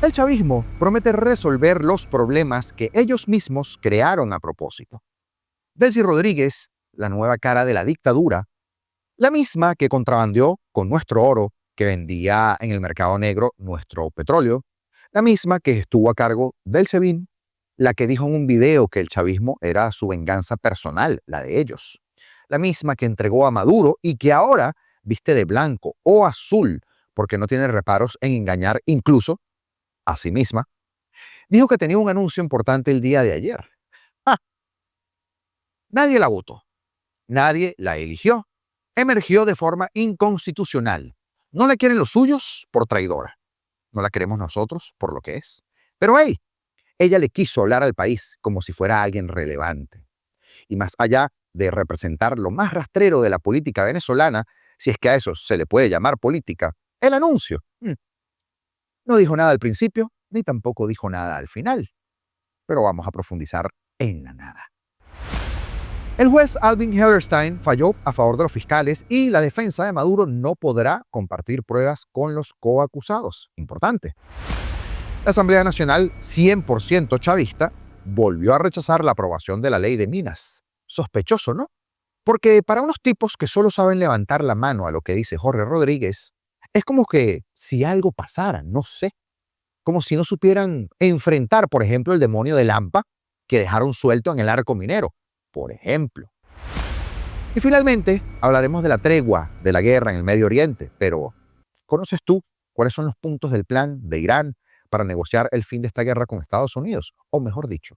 El chavismo promete resolver los problemas que ellos mismos crearon a propósito. Delcy Rodríguez, la nueva cara de la dictadura, la misma que contrabandeó con nuestro oro, que vendía en el mercado negro nuestro petróleo, la misma que estuvo a cargo del SEBIN, la que dijo en un video que el chavismo era su venganza personal, la de ellos, la misma que entregó a Maduro y que ahora viste de blanco o azul porque no tiene reparos en engañar incluso a sí misma, dijo que tenía un anuncio importante el día de ayer. ¡Ah! Nadie la votó, nadie la eligió, emergió de forma inconstitucional. No la quieren los suyos por traidora, no la queremos nosotros por lo que es. Pero hey, ella le quiso hablar al país como si fuera alguien relevante. Y más allá de representar lo más rastrero de la política venezolana, si es que a eso se le puede llamar política, el anuncio. No dijo nada al principio, ni tampoco dijo nada al final. Pero vamos a profundizar en la nada. El juez Alvin Hellerstein falló a favor de los fiscales y la defensa de Maduro no podrá compartir pruebas con los coacusados. Importante. La Asamblea Nacional, 100% chavista, volvió a rechazar la aprobación de la ley de minas. Sospechoso, ¿no? Porque para unos tipos que solo saben levantar la mano a lo que dice Jorge Rodríguez, es como que si algo pasara, no sé. Como si no supieran enfrentar, por ejemplo, el demonio de Lampa que dejaron suelto en el arco minero, por ejemplo. Y finalmente, hablaremos de la tregua de la guerra en el Medio Oriente, pero ¿conoces tú cuáles son los puntos del plan de Irán para negociar el fin de esta guerra con Estados Unidos? O mejor dicho,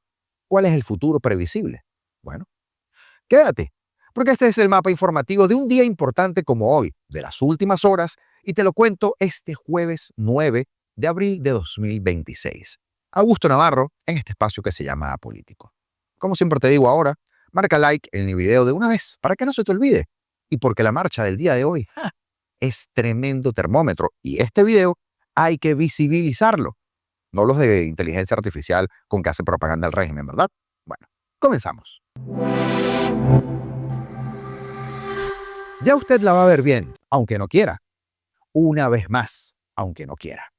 ¿cuál es el futuro previsible? Bueno, quédate, porque este es el mapa informativo de un día importante como hoy, de las últimas horas, y te lo cuento este jueves 9 de abril de 2026. Augusto Navarro, en este espacio que se llama Apolítico. Como siempre te digo ahora, marca like en el video de una vez para que no se te olvide. Y porque la marcha del día de hoy es tremendo termómetro y este video hay que visibilizarlo. No los de inteligencia artificial con que hace propaganda el régimen, ¿verdad? Bueno, comenzamos. Ya usted la va a ver bien, aunque no quiera. Una vez más, aunque no quiera.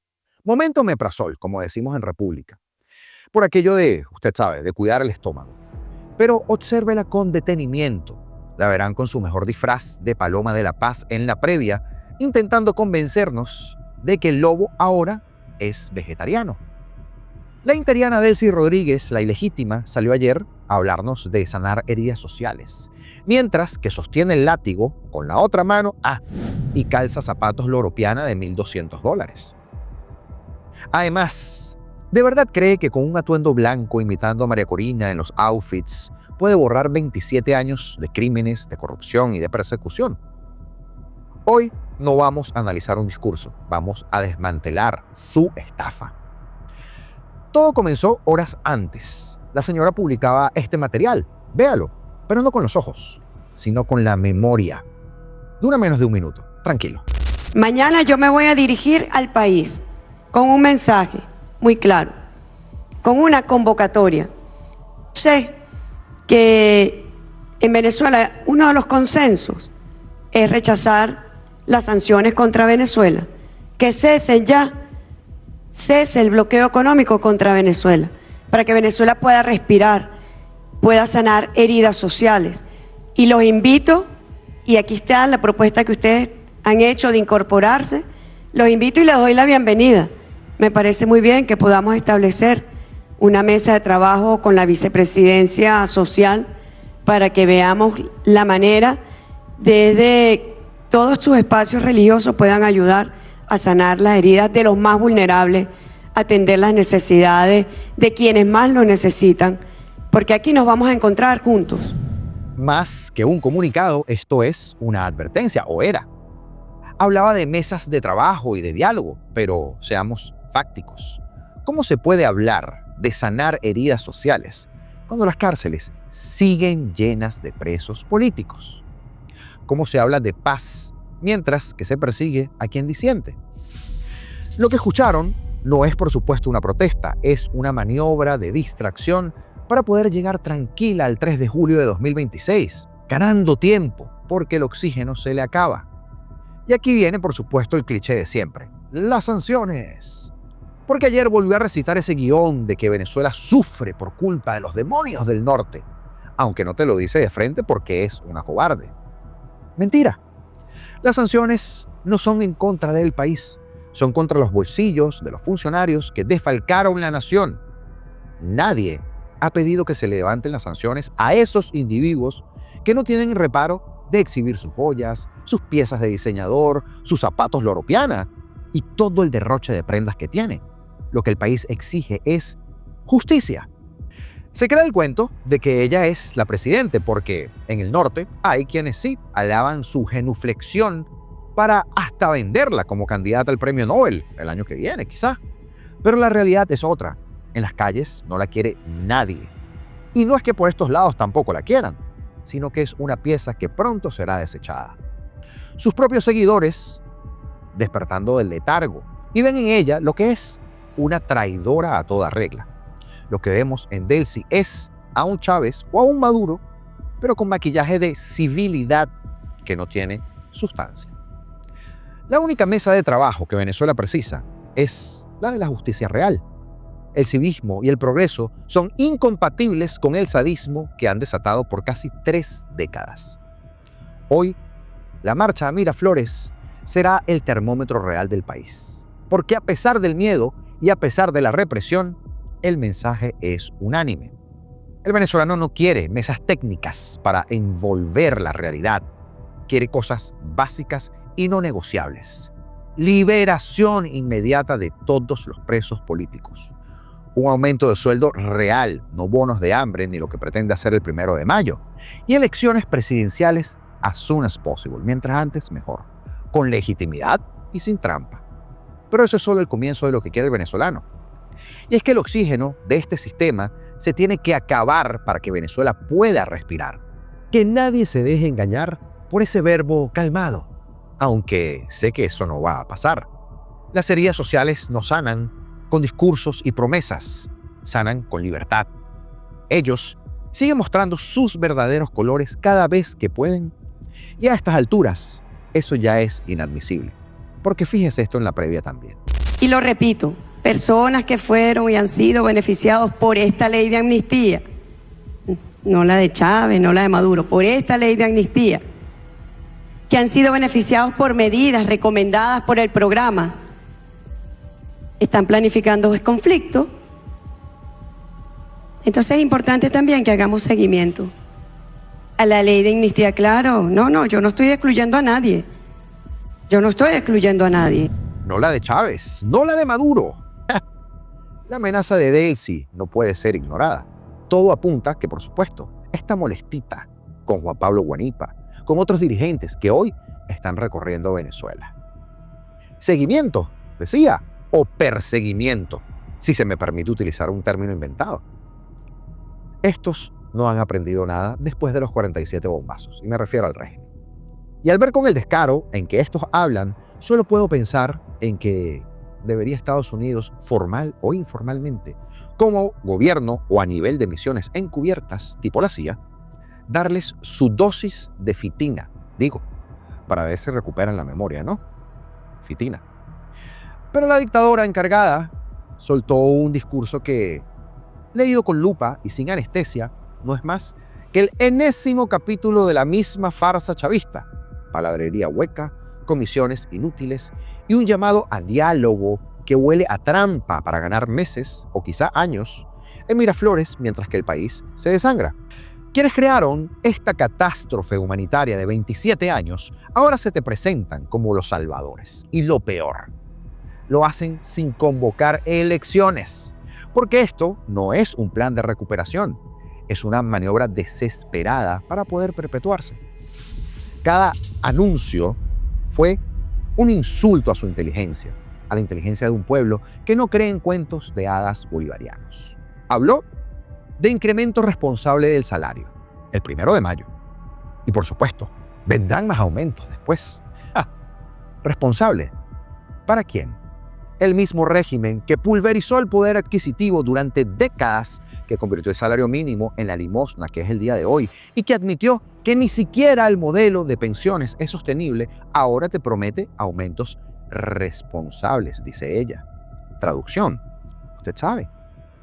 Momento omeprazol, como decimos en República. Por aquello de, usted sabe, de cuidar el estómago. Pero obsérvela con detenimiento. La verán con su mejor disfraz de paloma de la paz en la previa, intentando convencernos de que el lobo ahora es vegetariano. La interiana Delcy Rodríguez, la ilegítima, salió ayer a hablarnos de sanar heridas sociales, mientras que sostiene el látigo con la otra mano y calza zapatos Loro Piana de $1,200. Además, ¿de verdad cree que con un atuendo blanco imitando a María Corina en los outfits puede borrar 27 años de crímenes, de corrupción y de persecución? Hoy no vamos a analizar un discurso, vamos a desmantelar su estafa. Todo comenzó horas antes. La señora publicaba este material, véalo, pero no con los ojos, sino con la memoria. Dura menos de un minuto, tranquilo. Mañana yo me voy a dirigir al país con un mensaje muy claro, con una convocatoria. Sé que en Venezuela uno de los consensos es rechazar las sanciones contra Venezuela, que cesen ya, cese el bloqueo económico contra Venezuela, para que Venezuela pueda respirar, pueda sanar heridas sociales. Y los invito, y aquí está la propuesta que ustedes han hecho de incorporarse, los invito y les doy la bienvenida. Me parece muy bien que podamos establecer una mesa de trabajo con la vicepresidencia social para que veamos la manera desde todos sus espacios religiosos puedan ayudar a sanar las heridas de los más vulnerables, atender las necesidades de quienes más lo necesitan, porque aquí nos vamos a encontrar juntos. Más que un comunicado, esto es una advertencia, o era. Hablaba de mesas de trabajo y de diálogo, pero seamos fácticos. ¿Cómo se puede hablar de sanar heridas sociales cuando las cárceles siguen llenas de presos políticos? ¿Cómo se habla de paz mientras que se persigue a quien disiente? Lo que escucharon no es, por supuesto, una protesta, es una maniobra de distracción para poder llegar tranquila al 3 de julio de 2026, ganando tiempo porque el oxígeno se le acaba. Y aquí viene, por supuesto, el cliché de siempre: las sanciones. Porque ayer volvió a recitar ese guión de que Venezuela sufre por culpa de los demonios del norte, aunque no te lo dice de frente porque es una cobarde. Mentira. Las sanciones no son en contra del país, son contra los bolsillos de los funcionarios que desfalcaron la nación. Nadie ha pedido que se levanten las sanciones a esos individuos que no tienen reparo de exhibir sus joyas, sus piezas de diseñador, sus zapatos Loro Piana y todo el derroche de prendas que tienen. Lo que el país exige es justicia. Se crea el cuento de que ella es la presidente porque en el norte hay quienes sí alaban su genuflexión para hasta venderla como candidata al premio Nobel el año que viene, quizá. Pero la realidad es otra. En las calles no la quiere nadie. Y no es que por estos lados tampoco la quieran, sino que es una pieza que pronto será desechada. Sus propios seguidores, despertando del letargo, y ven en ella lo que es una traidora a toda regla. Lo que vemos en Delcy es a un Chávez o a un Maduro, pero con maquillaje de civilidad que no tiene sustancia. La única mesa de trabajo que Venezuela precisa es la de la justicia real. El civismo y el progreso son incompatibles con el sadismo que han desatado por casi 3 décadas. Hoy, la marcha a Miraflores será el termómetro real del país. Porque a pesar del miedo y a pesar de la represión, el mensaje es unánime. El venezolano no quiere mesas técnicas para envolver la realidad. Quiere cosas básicas y no negociables. Liberación inmediata de todos los presos políticos. Un aumento de sueldo real, no bonos de hambre ni lo que pretende hacer el 1 de mayo. Y elecciones presidenciales as soon as possible, mientras antes mejor, con legitimidad y sin trampa. Pero eso es solo el comienzo de lo que quiere el venezolano. Y es que el oxígeno de este sistema se tiene que acabar para que Venezuela pueda respirar. Que nadie se deje engañar por ese verbo calmado, aunque sé que eso no va a pasar. Las heridas sociales no sanan con discursos y promesas, sanan con libertad. Ellos siguen mostrando sus verdaderos colores cada vez que pueden, y a estas alturas eso ya es inadmisible, porque fíjese esto en la previa también. Y lo repito, personas que fueron y han sido beneficiados por esta ley de amnistía, no la de Chávez, no la de Maduro, por esta ley de amnistía, que han sido beneficiados por medidas recomendadas por el programa, están planificando el conflicto. Entonces es importante también que hagamos seguimiento a la ley de amnistía. Claro, no, yo no estoy excluyendo a nadie. Yo no estoy excluyendo a nadie. No la de Chávez, no la de Maduro. La amenaza de Delcy no puede ser ignorada. Todo apunta que, por supuesto, esta molestita con Juan Pablo Guanipa, con otros dirigentes que hoy están recorriendo Venezuela. Seguimiento, decía, o perseguimiento, si se me permite utilizar un término inventado. Estos no han aprendido nada después de los 47 bombazos, y me refiero al régimen. Y al ver con el descaro en que estos hablan, solo puedo pensar en que debería Estados Unidos, formal o informalmente, como gobierno o a nivel de misiones encubiertas, tipo la CIA, darles su dosis de fitina, para ver si recuperan la memoria, ¿no? Fitina. Pero la dictadora encargada soltó un discurso que, leído con lupa y sin anestesia, no es más que el enésimo capítulo de la misma farsa chavista. Palabrería hueca, comisiones inútiles y un llamado a diálogo que huele a trampa para ganar meses o quizá años en Miraflores mientras que el país se desangra. Quienes crearon esta catástrofe humanitaria de 27 años ahora se te presentan como los salvadores. Y lo peor, lo hacen sin convocar elecciones, porque esto no es un plan de recuperación, es una maniobra desesperada para poder perpetuarse. Cada anuncio fue un insulto a su inteligencia, a la inteligencia de un pueblo que no cree en cuentos de hadas bolivarianos. Habló de incremento responsable del salario, el 1 de mayo. Y por supuesto, vendrán más aumentos después. ¿Responsable? ¿Para quién? El mismo régimen que pulverizó el poder adquisitivo durante décadas, que convirtió el salario mínimo en la limosna que es el día de hoy y que admitió que ni siquiera el modelo de pensiones es sostenible, ahora te promete aumentos responsables, dice ella. Traducción, usted sabe,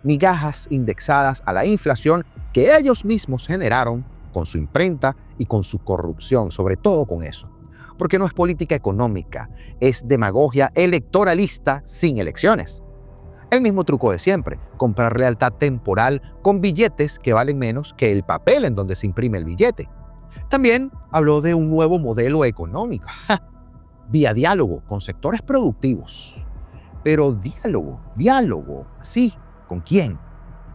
migajas indexadas a la inflación que ellos mismos generaron con su imprenta y con su corrupción, sobre todo con eso. Porque no es política económica, es demagogia electoralista sin elecciones. El mismo truco de siempre, comprar lealtad temporal con billetes que valen menos que el papel en donde se imprime el billete. También habló de un nuevo modelo económico, vía diálogo con sectores productivos. Pero diálogo, ¿sí? ¿Con quién?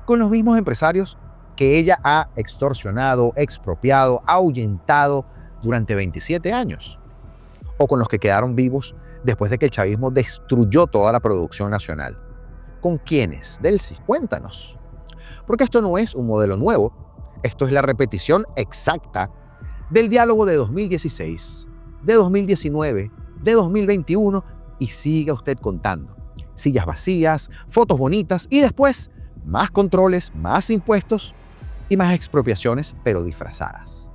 Con los mismos empresarios que ella ha extorsionado, expropiado, ahuyentado durante 27 años. O con los que quedaron vivos después de que el chavismo destruyó toda la producción nacional. ¿Con quiénes, Delcy? Cuéntanos. Porque esto no es un modelo nuevo, esto es la repetición exacta del diálogo de 2016, de 2019, de 2021 y siga usted contando. Sillas vacías, fotos bonitas y después más controles, más impuestos y más expropiaciones, pero disfrazadas.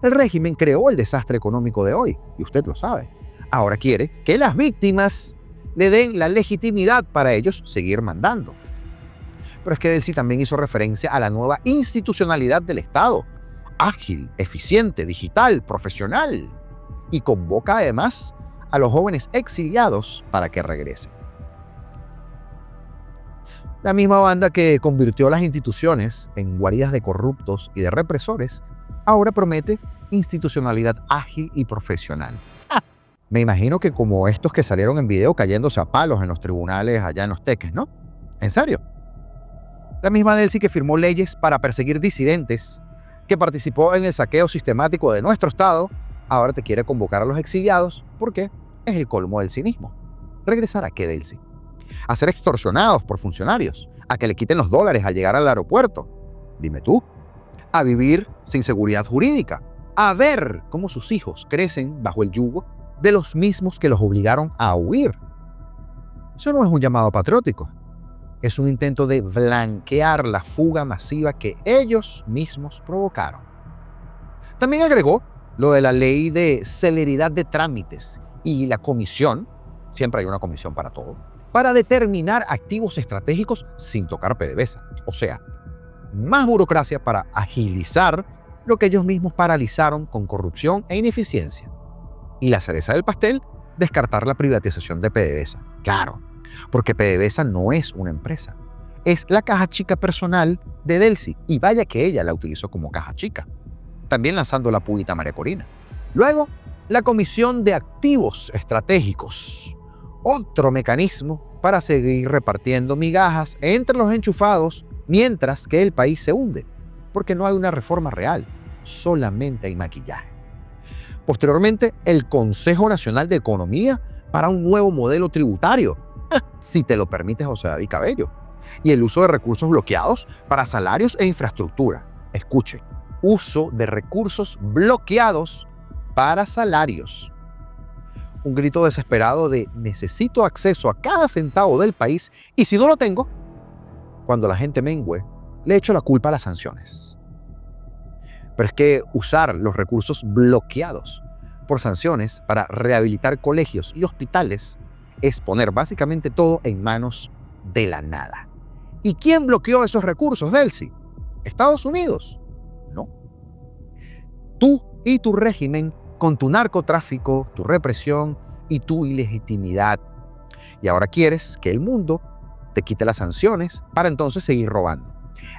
El régimen creó el desastre económico de hoy y usted lo sabe. Ahora quiere que las víctimas le den la legitimidad para ellos seguir mandando. Pero es que Delcy también hizo referencia a la nueva institucionalidad del Estado, ágil, eficiente, digital, profesional, y convoca además a los jóvenes exiliados para que regresen. La misma banda que convirtió las instituciones en guaridas de corruptos y de represores, ahora promete institucionalidad ágil y profesional. Me imagino que como estos que salieron en video cayéndose a palos en los tribunales allá en Los Teques, ¿no? ¿En serio? La misma Delcy que firmó leyes para perseguir disidentes, que participó en el saqueo sistemático de nuestro Estado, ahora te quiere convocar a los exiliados porque es el colmo del cinismo. ¿Regresar a qué, Delcy? A ser extorsionados por funcionarios, a que le quiten los dólares al llegar al aeropuerto. Dime tú. A vivir sin seguridad jurídica, a ver cómo sus hijos crecen bajo el yugo de los mismos que los obligaron a huir. Eso no es un llamado patriótico, es un intento de blanquear la fuga masiva que ellos mismos provocaron. También agregó lo de la ley de celeridad de trámites y la comisión, siempre hay una comisión para todo, para determinar activos estratégicos sin tocar PDVSA. O sea, más burocracia para agilizar lo que ellos mismos paralizaron con corrupción e ineficiencia. Y la cereza del pastel, descartar la privatización de PDVSA. Claro, porque PDVSA no es una empresa. Es la caja chica personal de Delcy. Y vaya que ella la utilizó como caja chica. También lanzando la puguita María Corina. Luego, la Comisión de Activos Estratégicos. Otro mecanismo para seguir repartiendo migajas entre los enchufados mientras que el país se hunde. Porque no hay una reforma real, solamente hay maquillaje. Posteriormente, el Consejo Nacional de Economía para un nuevo modelo tributario, si te lo permite José David Cabello, y el uso de recursos bloqueados para salarios e infraestructura. Escuche, uso de recursos bloqueados para salarios. Un grito desesperado de necesito acceso a cada centavo del país y si no lo tengo, cuando la gente mengüe, le echo la culpa a las sanciones. Pero es que usar los recursos bloqueados por sanciones para rehabilitar colegios y hospitales es poner básicamente todo en manos de la nada. ¿Y quién bloqueó esos recursos, Delcy? ¿Estados Unidos? No. Tú y tu régimen con tu narcotráfico, tu represión y tu ilegitimidad. Y ahora quieres que el mundo te quite las sanciones para entonces seguir robando.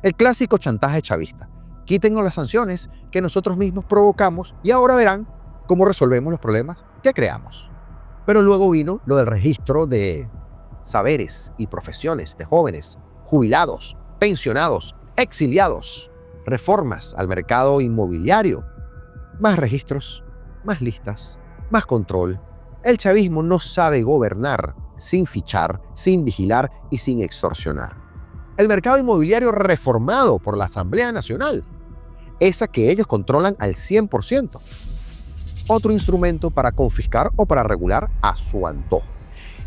El clásico chantaje chavista. Quítennos las sanciones que nosotros mismos provocamos y ahora verán cómo resolvemos los problemas que creamos. Pero luego vino lo del registro de saberes y profesiones de jóvenes, jubilados, pensionados, exiliados, reformas al mercado inmobiliario, más registros, más listas, más control. El chavismo no sabe gobernar sin fichar, sin vigilar y sin extorsionar. El mercado inmobiliario reformado por la Asamblea Nacional, esa que ellos controlan al 100%. Otro instrumento para confiscar o para regular a su antojo.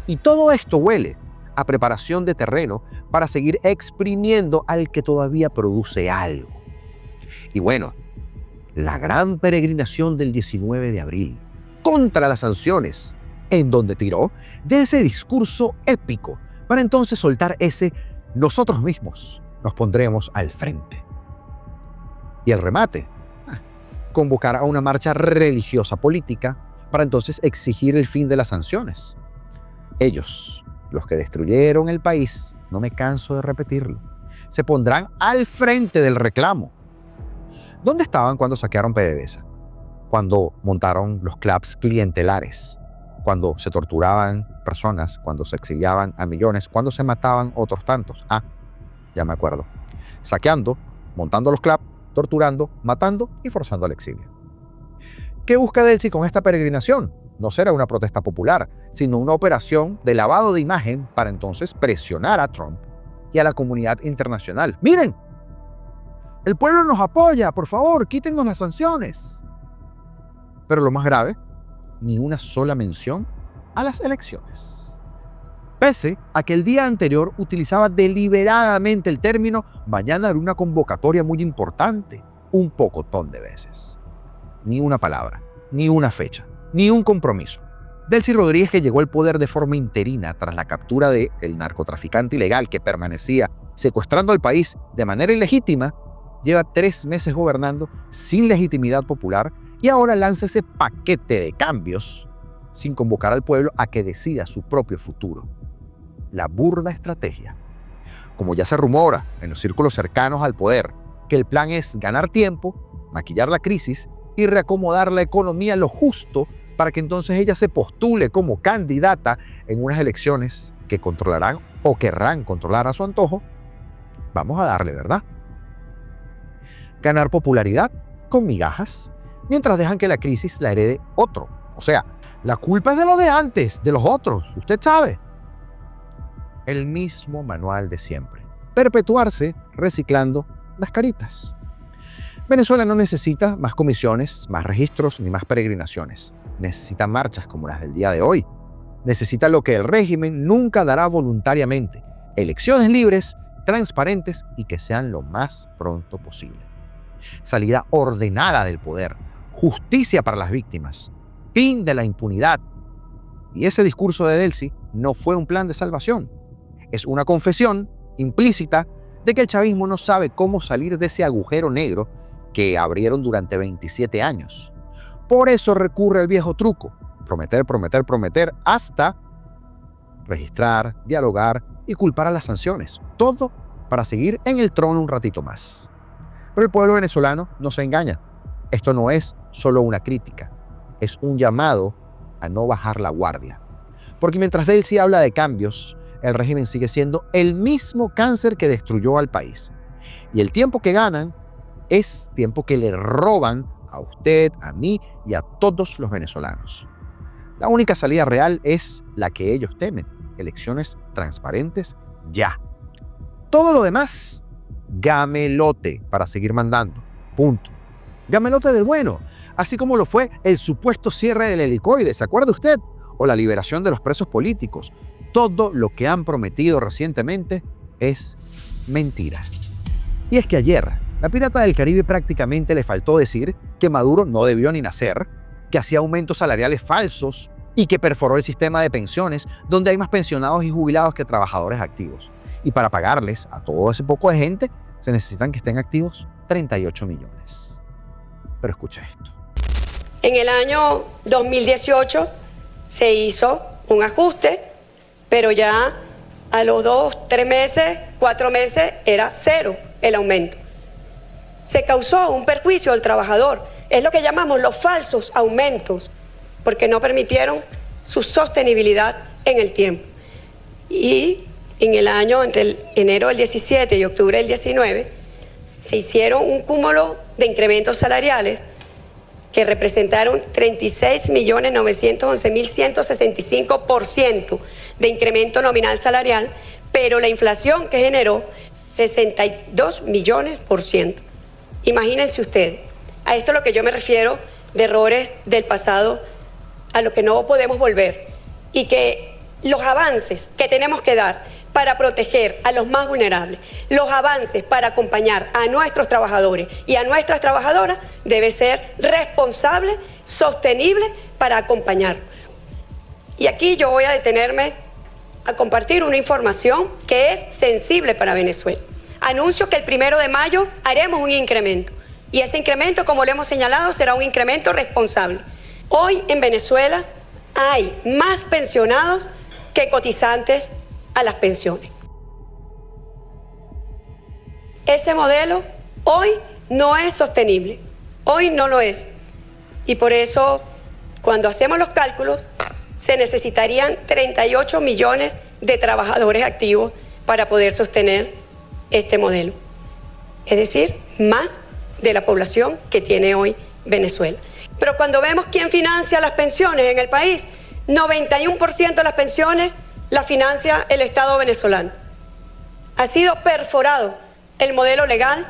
Y todo esto huele a preparación de terreno para seguir exprimiendo al que todavía produce algo. Y bueno, la gran peregrinación del 19 de abril contra las sanciones, en donde tiró de ese discurso épico para entonces soltar ese nosotros mismos nos pondremos al frente. Y el remate, convocar a una marcha religiosa política para entonces exigir el fin de las sanciones. Ellos, los que destruyeron el país, no me canso de repetirlo, se pondrán al frente del reclamo. ¿Dónde estaban cuando saquearon PDVSA? Cuando montaron los clubs clientelares, cuando se torturaban personas, cuando se exiliaban a millones, cuando se mataban otros tantos. Ya me acuerdo. Saqueando, montando los clubs, torturando, matando y forzando al exilio. ¿Qué busca Delcy con esta peregrinación? No será una protesta popular, sino una operación de lavado de imagen para entonces presionar a Trump y a la comunidad internacional. ¡Miren! El pueblo nos apoya, por favor, quítennos las sanciones. Pero lo más grave, ni una sola mención a las elecciones. Pese a que el día anterior utilizaba deliberadamente el término mañana era una convocatoria muy importante, un pocotón de veces. Ni una palabra, ni una fecha, ni un compromiso. Delcy Rodríguez, que llegó al poder de forma interina tras la captura del narcotraficante ilegal que permanecía secuestrando al país de manera ilegítima, lleva 3 meses gobernando sin legitimidad popular y ahora lanza ese paquete de cambios sin convocar al pueblo a que decida su propio futuro. La burda estrategia. Como ya se rumora en los círculos cercanos al poder, que el plan es ganar tiempo, maquillar la crisis y reacomodar la economía lo justo para que entonces ella se postule como candidata en unas elecciones que controlarán o querrán controlar a su antojo, vamos a darle, ¿verdad? Ganar popularidad con migajas, mientras dejan que la crisis la herede otro. O sea, la culpa es de lo de antes, de los otros, usted sabe. El mismo manual de siempre. Perpetuarse reciclando las caritas. Venezuela no necesita más comisiones, más registros ni más peregrinaciones. Necesita marchas como las del día de hoy. Necesita lo que el régimen nunca dará voluntariamente. Elecciones libres, transparentes y que sean lo más pronto posible. Salida ordenada del poder. Justicia para las víctimas. Fin de la impunidad. Y ese discurso de Delcy no fue un plan de salvación. Es una confesión implícita de que el chavismo no sabe cómo salir de ese agujero negro que abrieron durante 27 años. Por eso recurre al viejo truco, prometer, prometer, prometer, hasta registrar, dialogar y culpar a las sanciones. Todo para seguir en el trono un ratito más. Pero el pueblo venezolano no se engaña. Esto no es solo una crítica, es un llamado a no bajar la guardia. Porque mientras Delcy habla de cambios, el régimen sigue siendo el mismo cáncer que destruyó al país. Y el tiempo que ganan es tiempo que le roban a usted, a mí y a todos los venezolanos. La única salida real es la que ellos temen: elecciones transparentes ya. Todo lo demás, gamelote para seguir mandando. Punto. Gamelote del bueno, así como lo fue el supuesto cierre del helicoide, ¿se acuerda usted? O la liberación de los presos políticos. Todo lo que han prometido recientemente es mentira. Y es que ayer, la Pirata del Caribe prácticamente le faltó decir que Maduro no debió ni nacer, que hacía aumentos salariales falsos y que perforó el sistema de pensiones donde hay más pensionados y jubilados que trabajadores activos. Y para pagarles a todo ese poco de gente, se necesitan que estén activos 38 millones. Pero escucha esto. En el año 2018 se hizo un ajuste, pero ya a los 2, 3 meses, 4 meses era 0 el aumento. Se causó un perjuicio al trabajador. Es lo que llamamos los falsos aumentos, porque no permitieron su sostenibilidad en el tiempo. Y en el año, entre el enero del 17 y octubre del 19, se hicieron un cúmulo de incrementos salariales que representaron 36.911.165% de incremento nominal salarial, pero la inflación que generó 62 millones%. Imagínense ustedes, a esto es lo que yo me refiero de errores del pasado a lo que no podemos volver, y que los avances que tenemos que dar para proteger a los más vulnerables, los avances para acompañar a nuestros trabajadores y a nuestras trabajadoras debe ser responsable, sostenible para acompañarlos. Y aquí yo voy a detenerme a compartir una información que es sensible para Venezuela. Anuncio que el 1 de mayo haremos un incremento. Y ese incremento, como le hemos señalado, será un incremento responsable. Hoy en Venezuela hay más pensionados que cotizantes a las pensiones. Ese modelo hoy no es sostenible. Hoy no lo es. Y por eso, cuando hacemos los cálculos, se necesitarían 38 millones de trabajadores activos para poder sostener este modelo. Es decir, más de la población que tiene hoy Venezuela. Pero cuando vemos quién financia las pensiones en el país, 91% de las pensiones las financia el Estado venezolano. Ha sido perforado el modelo legal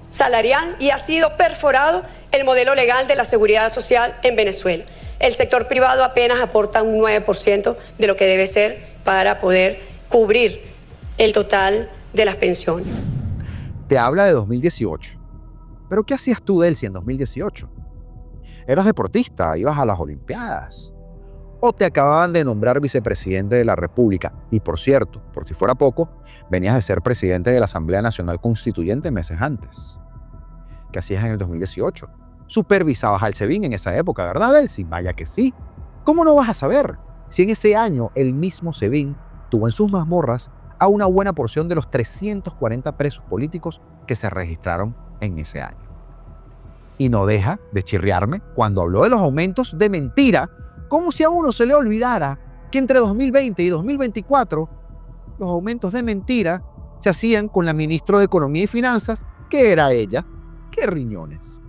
salarial y ha sido perforado el modelo legal de la seguridad social en Venezuela. El sector privado apenas aporta un 9% de lo que debe ser para poder cubrir el total de las pensiones. Te habla de 2018. ¿Pero qué hacías tú, Delcy, en 2018? ¿Eras deportista? ¿Ibas a las Olimpiadas? ¿O te acababan de nombrar vicepresidente de la República? Y por cierto, por si fuera poco, venías de ser presidente de la Asamblea Nacional Constituyente meses antes. ¿Qué hacías en el 2018? Supervisabas al SEBIN en esa época, ¿verdad, Delcy? Vaya que sí. ¿Cómo no vas a saber si en ese año el mismo SEBIN tuvo en sus mazmorras a una buena porción de los 340 presos políticos que se registraron en ese año? Y no deja de chirriarme cuando habló de los aumentos de mentira, como si a uno se le olvidara que entre 2020 y 2024 los aumentos de mentira se hacían con la ministra de Economía y Finanzas, que era ella. ¡Qué riñones!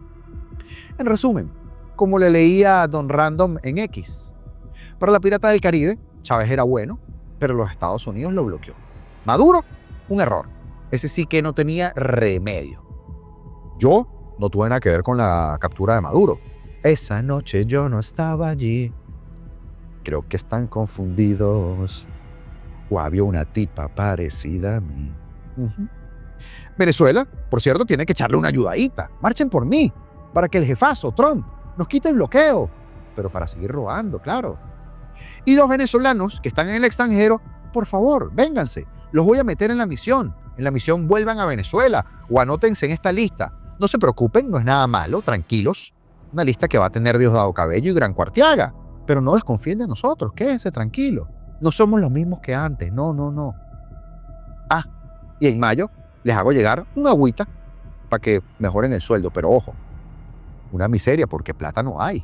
En resumen, como le leía a Don Random en X, para la Pirata del Caribe, Chávez era bueno, pero los Estados Unidos lo bloqueó. Maduro, un error. Ese sí que no tenía remedio. Yo no tuve nada que ver con la captura de Maduro. Esa noche yo no estaba allí. Creo que están confundidos. O había una tipa parecida a mí. Venezuela, por cierto, tiene que echarle una ayudadita. Marchen por mí, para que el jefazo, Trump, nos quite el bloqueo. Pero para seguir robando, claro. Y los venezolanos que están en el extranjero, por favor, vénganse. Los voy a meter en la misión. En la misión vuelvan a Venezuela o anótense en esta lista. No se preocupen, no es nada malo, tranquilos. Una lista que va a tener Diosdado Cabello y Gran Cuartiaga. Pero no desconfíen de nosotros, quédense tranquilos. No somos los mismos que antes, no. Ah, y en mayo les hago llegar una agüita para que mejoren el sueldo. Pero ojo, una miseria porque plata no hay.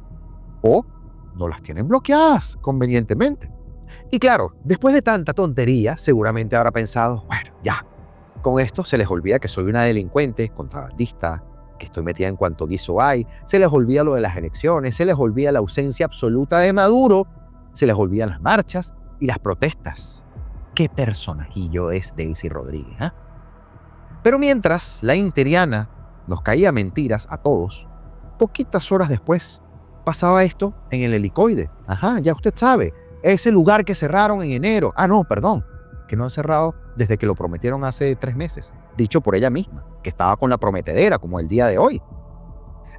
O no las tienen bloqueadas convenientemente. Y claro, después de tanta tontería, seguramente habrá pensado, bueno, ya, con esto se les olvida que soy una delincuente, contrabandista, que estoy metida en cuanto guiso hay, se les olvida lo de las elecciones, se les olvida la ausencia absoluta de Maduro, se les olvidan las marchas y las protestas. ¿Qué personajillo es Delcy Rodríguez? ¿Eh? Pero mientras la interiana nos caía mentiras a todos, poquitas horas después pasaba esto en el Helicoide. Ajá, ya usted sabe, ese lugar que cerraron en enero. Ah, no, perdón, que no han cerrado desde que lo prometieron hace 3 meses. Dicho por ella misma, que estaba con la prometedera como el día de hoy.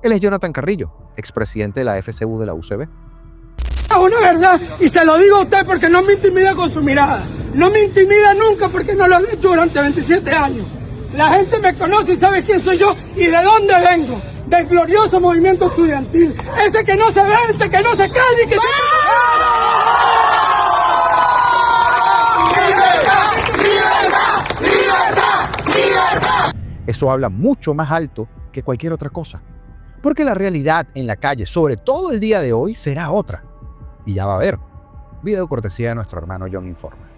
Él es Jonathan Carrillo, expresidente de la FCU de la UCB. Es una verdad, y se lo digo a usted porque no me intimida con su mirada. No me intimida nunca porque no lo he hecho durante 27 años. La gente me conoce y sabe quién soy yo y de dónde vengo. Del glorioso movimiento estudiantil. Ese que no se vence, que no se calle y que se... Eso habla mucho más alto que cualquier otra cosa. Porque la realidad en la calle, sobre todo el día de hoy, será otra. Y ya va a haber. Video cortesía de nuestro hermano John Informa.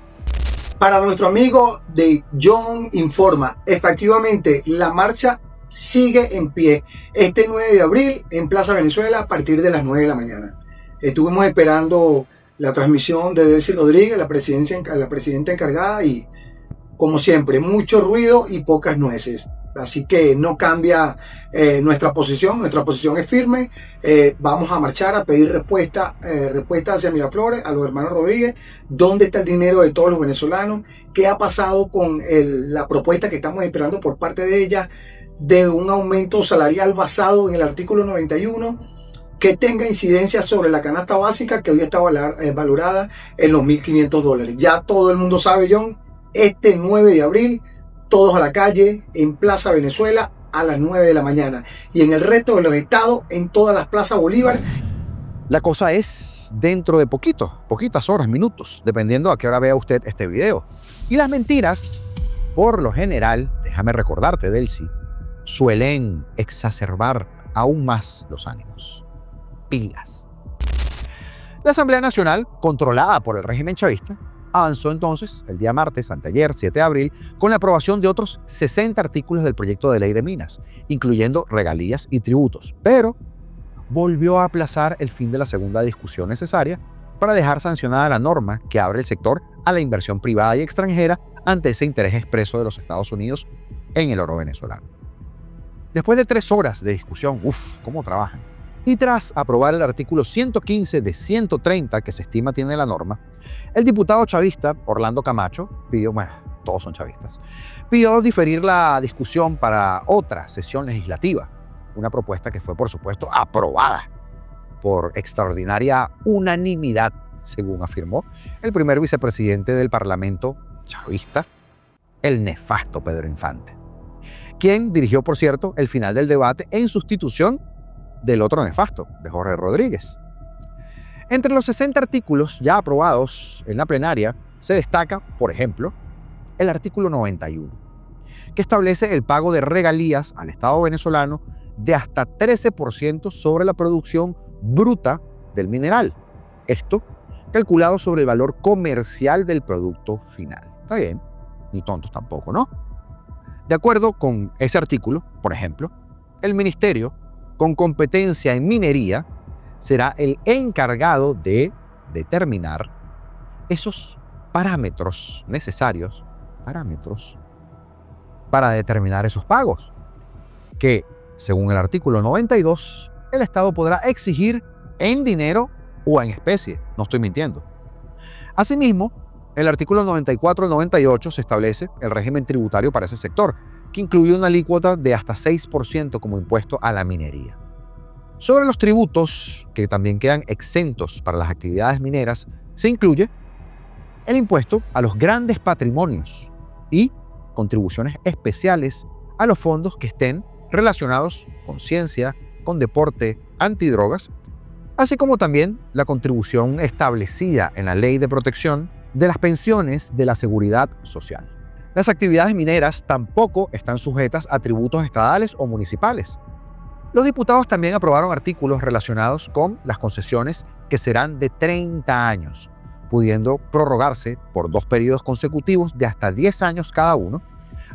Para nuestro amigo de John Informa, efectivamente la marcha sigue en pie este 9 de abril en Plaza Venezuela a partir de las 9 de la mañana. Estuvimos esperando la transmisión de Delcy Rodríguez, la presidenta encargada, y como siempre, mucho ruido y pocas nueces. Así que no cambia nuestra posición es firme. Vamos a marchar a pedir respuesta hacia Miraflores, a los hermanos Rodríguez. ¿Dónde está el dinero de todos los venezolanos? ¿Qué ha pasado con la propuesta que estamos esperando por parte de ella de un aumento salarial basado en el artículo 91? que tenga incidencia sobre la canasta básica que hoy está valorada en los $1.500. Ya todo el mundo sabe, John, este 9 de abril, todos a la calle en Plaza Venezuela a las 9 de la mañana y en el resto de los estados en todas las plazas Bolívar. La cosa es dentro de poquitas horas, minutos, dependiendo a qué hora vea usted este video. Y las mentiras, por lo general, déjame recordarte, Delcy, suelen exacerbar aún más los ánimos. Pilas. La Asamblea Nacional, controlada por el régimen chavista, avanzó entonces el día martes, anteayer, 7 de abril, con la aprobación de otros 60 artículos del proyecto de ley de minas, incluyendo regalías y tributos, pero volvió a aplazar el fin de la segunda discusión necesaria para dejar sancionada la norma que abre el sector a la inversión privada y extranjera ante ese interés expreso de los Estados Unidos en el oro venezolano. Después de 3 horas de discusión, cómo trabajan, y tras aprobar el artículo 115 de 130 que se estima tiene la norma, el diputado chavista Orlando Camacho pidió, todos son chavistas, pidió diferir la discusión para otra sesión legislativa, una propuesta que fue, por supuesto, aprobada por extraordinaria unanimidad, según afirmó el primer vicepresidente del Parlamento chavista, el nefasto Pedro Infante, quien dirigió, por cierto, el final del debate en sustitución del otro nefasto, de Jorge Rodríguez. Entre los 60 artículos ya aprobados en la plenaria se destaca, por ejemplo, el artículo 91, que establece el pago de regalías al Estado venezolano de hasta 13% sobre la producción bruta del mineral. Esto calculado sobre el valor comercial del producto final. Está bien, ni tontos tampoco, ¿no? De acuerdo con ese artículo, por ejemplo, el ministerio con competencia en minería será el encargado de determinar esos parámetros necesarios, para determinar esos pagos, que, según el artículo 92, el Estado podrá exigir en dinero o en especie. No estoy mintiendo. Asimismo, el artículo 94 y 98 se establece el régimen tributario para ese sector, que incluye una alícuota de hasta 6% como impuesto a la minería. Sobre los tributos, que también quedan exentos para las actividades mineras, se incluye el impuesto a los grandes patrimonios y contribuciones especiales a los fondos que estén relacionados con ciencia, con deporte, antidrogas, así como también la contribución establecida en la Ley de Protección de las Pensiones de la Seguridad Social. Las actividades mineras tampoco están sujetas a tributos estadales o municipales. Los diputados también aprobaron artículos relacionados con las concesiones que serán de 30 años, pudiendo prorrogarse por 2 periodos consecutivos de hasta 10 años cada uno,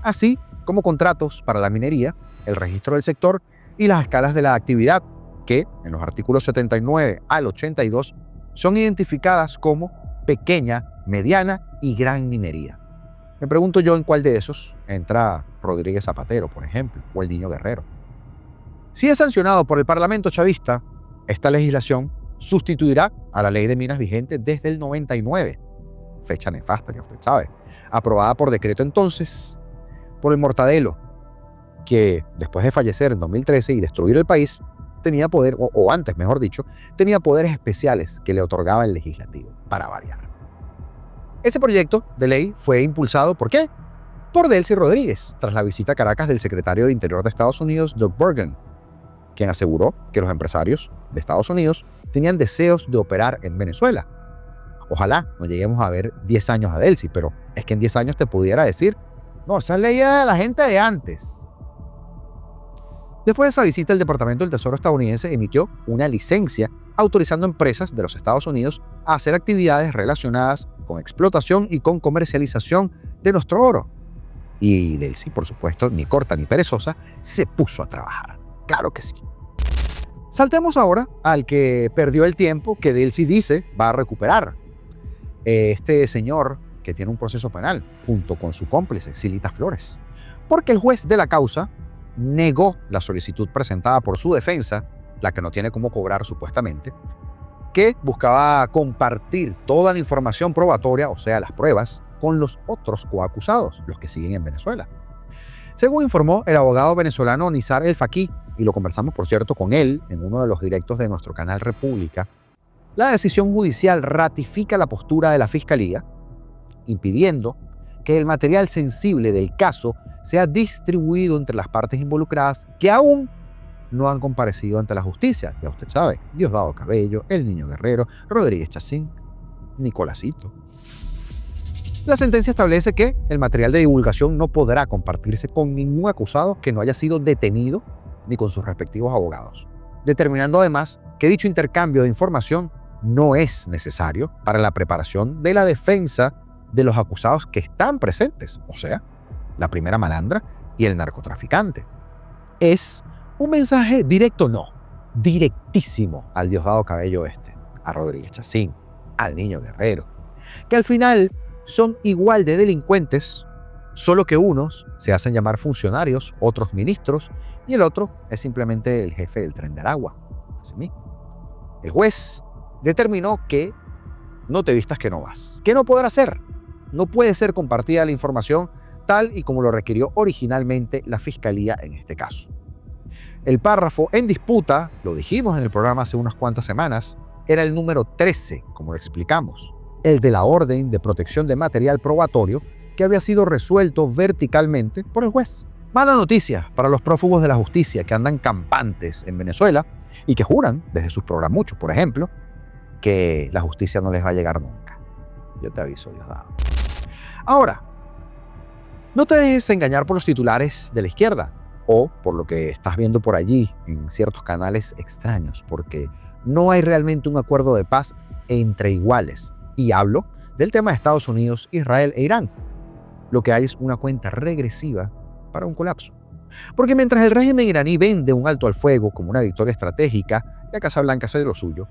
así como contratos para la minería, el registro del sector y las escalas de la actividad, que en los artículos 79 al 82 son identificadas como pequeña, mediana y gran minería. Me pregunto yo en cuál de esos entra Rodríguez Zapatero, por ejemplo, o el Niño Guerrero. Si es sancionado por el Parlamento chavista, esta legislación sustituirá a la ley de minas vigente desde el 99, fecha nefasta, ya usted sabe, aprobada por decreto entonces por el Mortadelo, que después de fallecer en 2013 y destruir el país, tenía poder, o antes mejor dicho, tenía poderes especiales que le otorgaba el legislativo, para variar. Ese proyecto de ley fue impulsado, ¿por qué? Por Delcy Rodríguez, tras la visita a Caracas del secretario de Interior de Estados Unidos, Doug Burgum, quien aseguró que los empresarios de Estados Unidos tenían deseos de operar en Venezuela. Ojalá no lleguemos a ver 10 años a Delcy, pero es que en 10 años te pudiera decir, no, esa ley era de la gente de antes. Después de esa visita, el Departamento del Tesoro estadounidense emitió una licencia autorizando empresas de los Estados Unidos a hacer actividades relacionadas con explotación y con comercialización de nuestro oro. Y Delcy, por supuesto, ni corta ni perezosa, se puso a trabajar. Claro que sí. Saltemos ahora al que perdió el tiempo que Delcy dice va a recuperar. Este señor que tiene un proceso penal junto con su cómplice, Silita Flores. Porque el juez de la causa negó la solicitud presentada por su defensa, la que no tiene cómo cobrar supuestamente, que buscaba compartir toda la información probatoria, o sea, las pruebas, con los otros coacusados, los que siguen en Venezuela. Según informó el abogado venezolano Nizar El Faqui, y lo conversamos por cierto con él en uno de los directos de nuestro canal República, la decisión judicial ratifica la postura de la Fiscalía, impidiendo que el material sensible del caso sea distribuido entre las partes involucradas que aún no han comparecido ante la justicia. Ya usted sabe, Diosdado Cabello, el Niño Guerrero, Rodríguez Chacín, Nicolásito. La sentencia establece que el material de divulgación no podrá compartirse con ningún acusado que no haya sido detenido ni con sus respectivos abogados, determinando además que dicho intercambio de información no es necesario para la preparación de la defensa de los acusados que están presentes, o sea, la primera malandra y el narcotraficante. Es un mensaje directo, no, directísimo al Diosdado Cabello a Rodríguez Chacín, al Niño Guerrero, que al final son igual de delincuentes, solo que unos se hacen llamar funcionarios, otros ministros, y el otro es simplemente el jefe del Tren de Aragua. Así mismo. El juez determinó que no te vistas que no vas, que no podrá ser. No puede ser compartida la información tal y como lo requirió originalmente la Fiscalía en este caso. El párrafo en disputa, lo dijimos en el programa hace unas cuantas semanas, era el número 13, como lo explicamos, el de la orden de protección de material probatorio que había sido resuelto verticalmente por el juez. Mala noticia para los prófugos de la justicia que andan campantes en Venezuela y que juran, desde sus programuchos, por ejemplo, que la justicia no les va a llegar nunca. Yo te aviso, Diosdado. Ahora, no te dejes engañar por los titulares de la izquierda o por lo que estás viendo por allí en ciertos canales extraños, porque no hay realmente un acuerdo de paz entre iguales. Y hablo del tema de Estados Unidos, Israel e Irán. Lo que hay es una cuenta regresiva para un colapso. Porque mientras el régimen iraní vende un alto al fuego como una victoria estratégica, la Casa Blanca hace de lo suyo,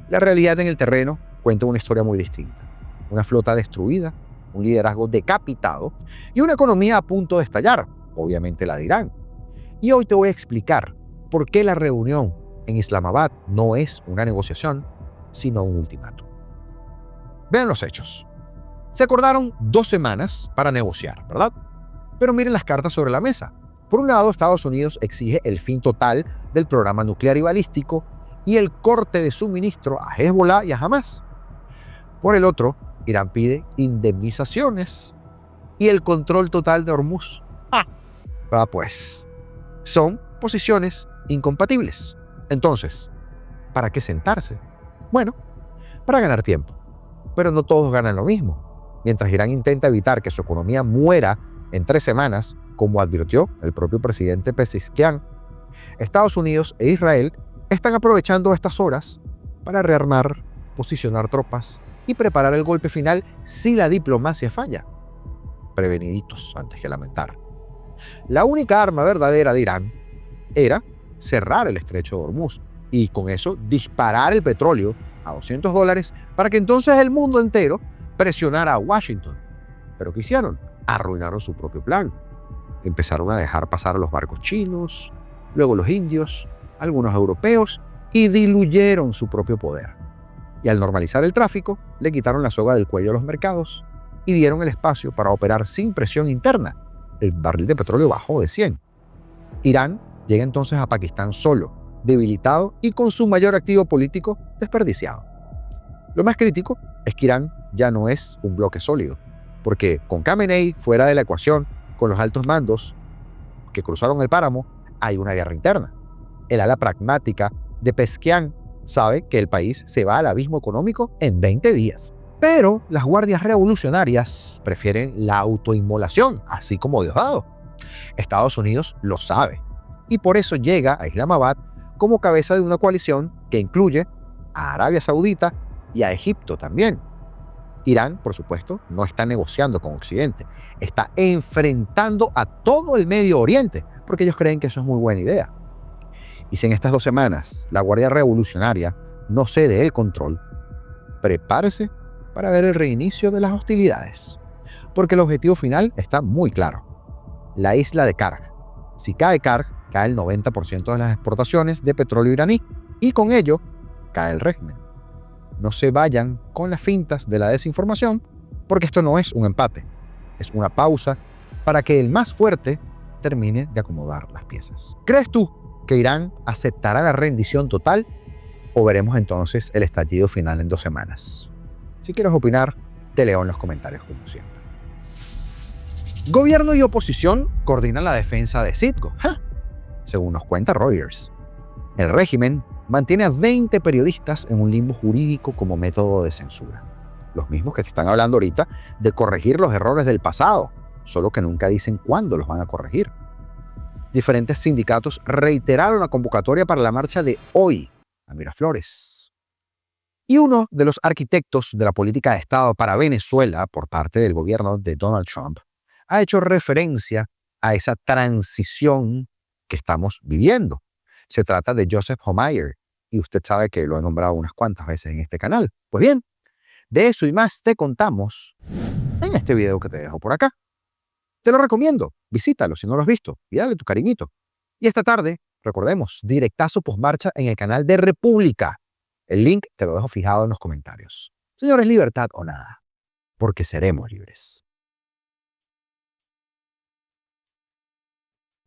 la realidad en el terreno cuenta una historia muy distinta. Una flota destruida, un liderazgo decapitado y una economía a punto de estallar, obviamente la de Irán. Y hoy te voy a explicar por qué la reunión en Islamabad no es una negociación, sino un ultimátum. Vean los hechos. Se acordaron 2 semanas para negociar, ¿verdad? Pero miren las cartas sobre la mesa. Por un lado, Estados Unidos exige el fin total del programa nuclear y balístico y el corte de suministro a Hezbollah y a Hamas. Por el otro, Irán pide indemnizaciones y el control total de Hormuz. Pues, son posiciones incompatibles. Entonces, ¿para qué sentarse? Bueno, para ganar tiempo. Pero no todos ganan lo mismo. Mientras Irán intenta evitar que su economía muera en 3 semanas, como advirtió el propio presidente Pezeshkian, Estados Unidos e Israel están aprovechando estas horas para rearmar, posicionar tropas y preparar el golpe final si la diplomacia falla. Preveniditos antes que lamentar. La única arma verdadera de Irán era cerrar el estrecho de Hormuz y con eso disparar el petróleo a $200 para que entonces el mundo entero presionara a Washington. ¿Pero qué hicieron? Arruinaron su propio plan. Empezaron a dejar pasar a los barcos chinos, luego los indios, algunos europeos y diluyeron su propio poder. Y al normalizar el tráfico, le quitaron la soga del cuello a los mercados y dieron el espacio para operar sin presión interna. El barril de petróleo bajó de 100. Irán llega entonces a Pakistán solo, debilitado y con su mayor activo político desperdiciado. Lo más crítico es que Irán ya no es un bloque sólido, porque con Khamenei fuera de la ecuación, con los altos mandos que cruzaron el páramo, hay una guerra interna. El ala pragmática de Pezeshkian sabe que el país se va al abismo económico en 20 días. Pero las guardias revolucionarias prefieren la autoinmolación, así como Diosdado. Estados Unidos lo sabe, y por eso llega a Islamabad como cabeza de una coalición que incluye a Arabia Saudita y a Egipto también. Irán, por supuesto, no está negociando con Occidente, está enfrentando a todo el Medio Oriente, porque ellos creen que eso es muy buena idea. Y si en estas 2 semanas la Guardia Revolucionaria no cede el control, prepárese para ver el reinicio de las hostilidades, porque el objetivo final está muy claro: la isla de Karg. Si cae Karg, cae el 90% de las exportaciones de petróleo iraní, y con ello cae el régimen. No se vayan con las fintas de la desinformación, porque esto no es un empate, es una pausa para que el más fuerte termine de acomodar las piezas. ¿Crees tú que Irán aceptará la rendición total o veremos entonces el estallido final en 2 semanas. Si quieres opinar, te leo en los comentarios como siempre. Gobierno y oposición coordinan la defensa de Citgo, según nos cuenta Reuters. El régimen mantiene a 20 periodistas en un limbo jurídico como método de censura. Los mismos que te están hablando ahorita de corregir los errores del pasado, solo que nunca dicen cuándo los van a corregir. Diferentes sindicatos reiteraron la convocatoria para la marcha de hoy a Miraflores. Y uno de los arquitectos de la política de Estado para Venezuela por parte del gobierno de Donald Trump ha hecho referencia a esa transición que estamos viviendo. Se trata de Joseph Homayer, y usted sabe que lo he nombrado unas cuantas veces en este canal. Pues bien, de eso y más te contamos en este video que te dejo por acá. Te lo recomiendo, visítalo si no lo has visto y dale tu cariñito. Y esta tarde, recordemos, directazo postmarcha en el canal de República. El link te lo dejo fijado en los comentarios. Señores, libertad o nada, porque seremos libres.